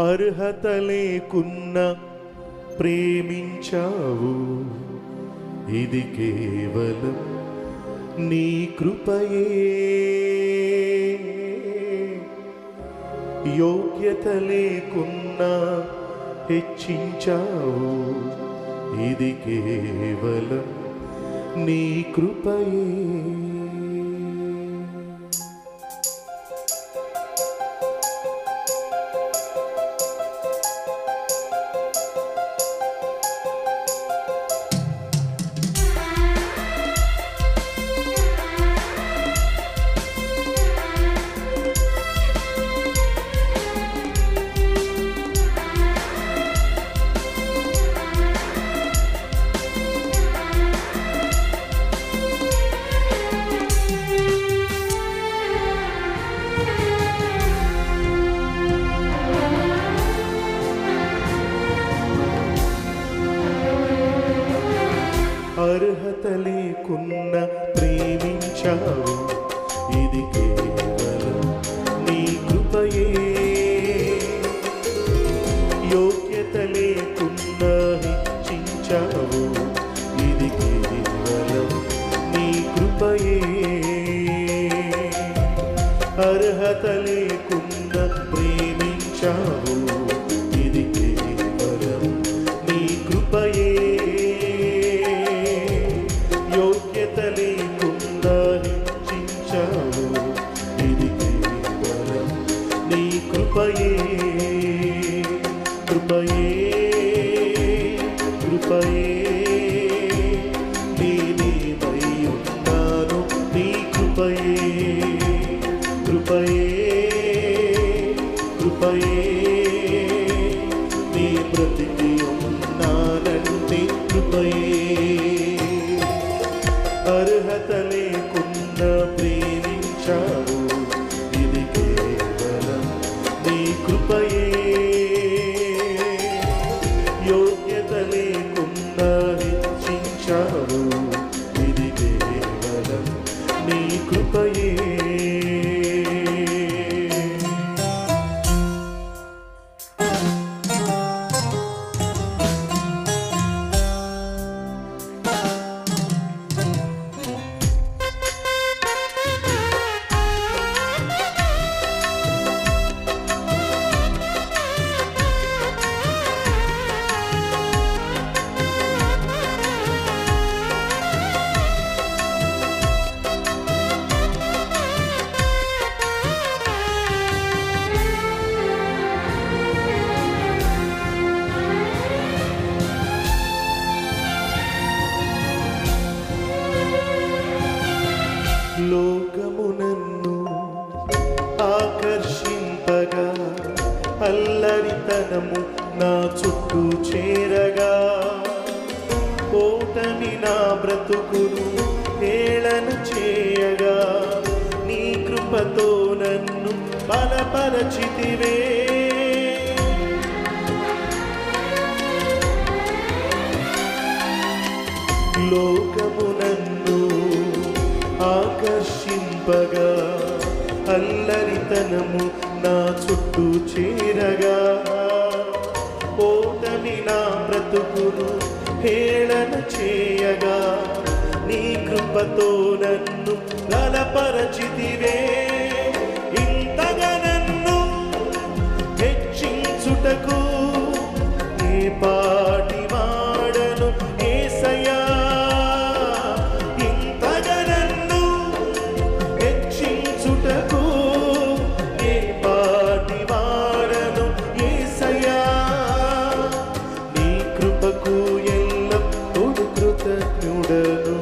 అర్హత లేకున్నా ప్రేమించావు, ఇది కేవలం నీ కృపయే. యోగ్యత లేకున్నా హెచ్చించావు, ఇది కేవలం నీ కృపయే. అర్హత లేకున్నా ప్రేమించావు, ఇది కేవలం నీ కృపయే. యోగ్యత లేకున్నా హెచ్చించావు, ఇది కేవలం నీ కృపయే. అర్హత లేకున్నా ప్రేమించావు, ఇది కేవలం నీ కృపయే. యోగ్యత లేకుండా హెచ్చించావు, ఇది కేవలం నీ కృపయే. కృపయే కృపయే నేనేమై ఉన్నాను, నీ కృపయే. కృపయే కృపయే నీ బ్రతికి ఉన్నానంటే కృపయే. అర్హత లేకుండా ప్రేమించావు, ఇది కేవలం నీ కృపయే. యోగ్యత లేకుండా హెచ్చించావు, ఇది కేవలం నీ కృపయే. లోకము నన్ను ఆకర్షింపగా, అల్లరితనము నా చుట్టూ చేరగా, ఓటమి నా బ్రతుకును హేళన చేయగా, నీ కృపతో నన్ను బలపరచితివే. లోకము నన్ను ఆకర్షింపగా, అల్లరితనము నా చుట్టూ చేరగా, ఓటమి నా బ్రతుకును హేళన చేయగా, నీ కృపతో నన్ను బలపరచితివే. ఇంతగా నన్ను హెచ్చించుటకు ఏ పాటి వాడను యేసయ్యా. నీ కృపకు ఎల్లప్పుడూ కృతజ్ఞుడను.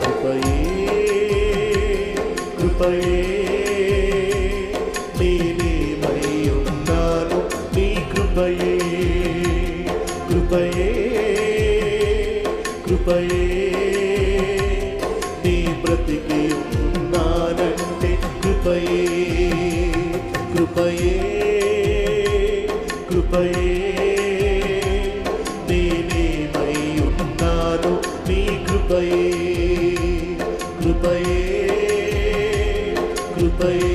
కృపయే కృపయే నేనేమై ఉన్నాను, నీ కృపయే. కృపయే కృపయే నీ బ్రతికి ఉన్నానంటే కృపయే. కృపయే కృపయే నేనేమై ఉన్నాను, నీ కృపయే. కృపయే కృపయే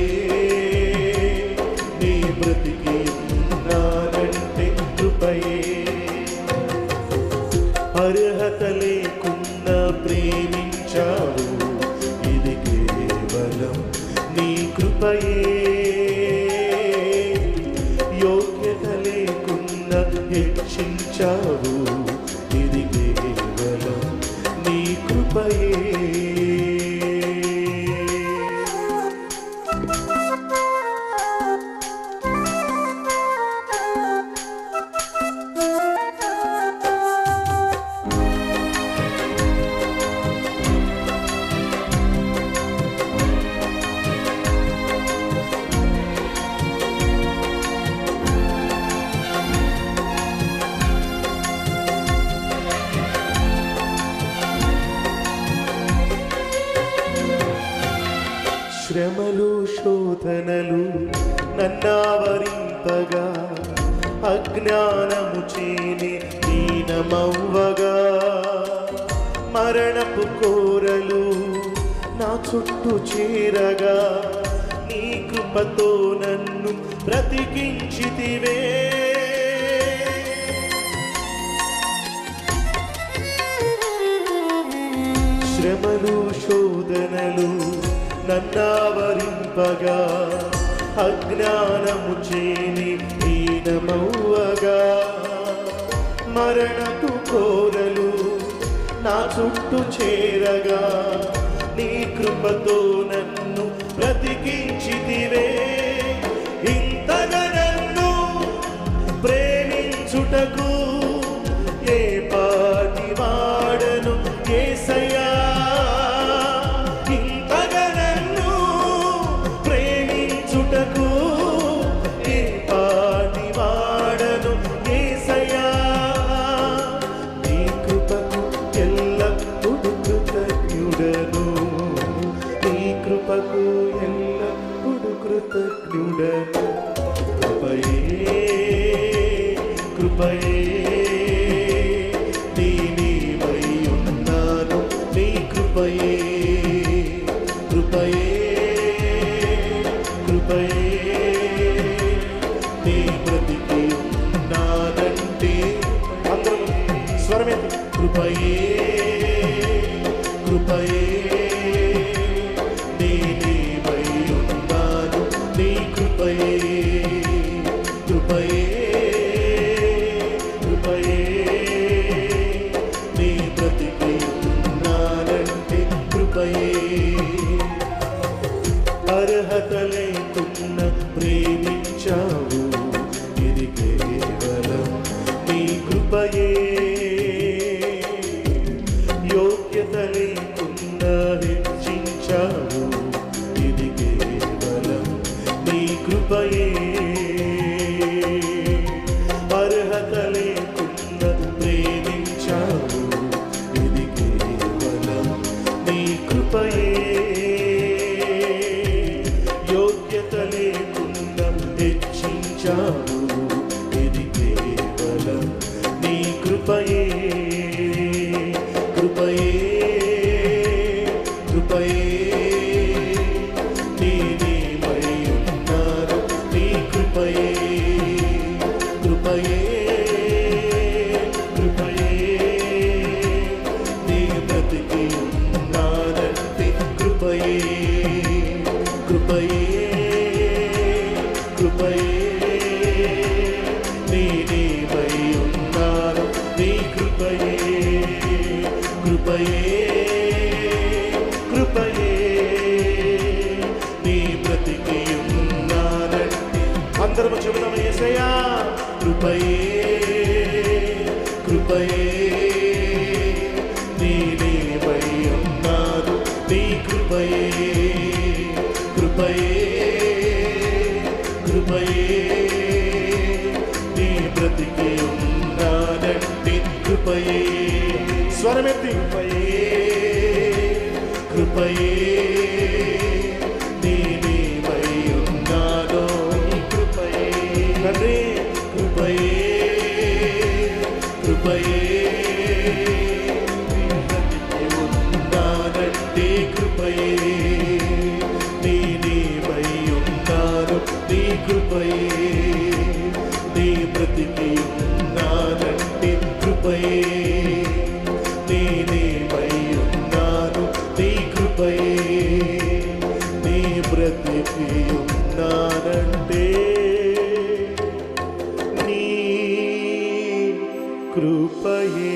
నీ బ్రతికి ఉన్నానంటే కృపయే. అర్హత లేకున్నా ప్రేమించావు, ఇది కేవలం నీ కృపయే. యోగ్యత లేకున్నా హెచ్చించావు, ఇది కేవలం నీ కృపయే. శ్రమలు శోధనలు నన్నావరింపగా, అజ్ఞానము చేని దీనమవ్వగా, మరణపు కోరలు నా చుట్టూ చేరగా, నీ కృపతో నన్ను బ్రతికించితివే. శ్రమలు శోధనలు నన్నావరింపగా, అజ్ఞానము చేని దీనమవ్వగా, మరణపు కోరలు నా చుట్టూ చేరగా, నీ కృపతో నన్ను బ్రతికించితివే. ఇంతగా నన్ను ప్రేమించుటకు ఏ పాటి వాడను యేసయ్యా. ఏ పాటి వాడను యేసయ్యా. నీ కృపకు ఎల్లప్పుడూ కృతజ్ఞుడను, నీ కృపకు ఎల్లప్పుడూ కృతజ్ఞుడను. కృపయే కృపయే నీవై ఉన్నాను, నీ కృపయే కృపయే కృపయే నీ బ్రతికి ఉన్నానంటే. అందరూ స్వరమేంటి? కృపయే కృపయే నీవై ఉన్నాను, నీ కృపయే కృపయే కృపయే నీ బ్రతికి ఉన్నానంటే కృపయే. అర్హత లేకున్నా ప్రేమించావు, ఇది కేవలం నీ కృపయే. యోగ్యత లేకున్నా హెచ్చించావు, ఇది కేవలం నీ కృపయే. అర్హత లేకున్నా ప్రేమించావు, ఇది కేవలం నీ కృపయే. యోగ్యత లేకుండా హెచ్చించావు, ఇది కేవలం నీ కృపయే కృపయే కృపయే నీవై ఉన్నాను, నీ కృపయే కృపయే కృపయే నీ బ్రతికి ఉన్నానంటే కృపయే కృపయే కృపయే నీవై ఉన్నాను, నీ కృపయే కృపయే కృపయే నీ బ్రతికి ఉన్నానంటే. అందరము చెబుదాము యేసయ్యా. కృపయే కృపయే నీవై ఉన్నాను, నీ కృపయే కృపయే కృపయే నీ బ్రతికి ఉన్నానంటే కృపయే. స్వరమెత్తి కృపయే కృపయే నీవై ఉన్నాను, నీ కృపయే. తండ్రి కృపయే కృపయే ఉన్నానంటే కృపయే నీ కృపయే నీ బ్రతికి ఉన్నానంటే కృపయే నేనేమై ఉన్నాను నీ కృపయే నీ బ్రతికి ఉన్నానంటే నీ కృపయే.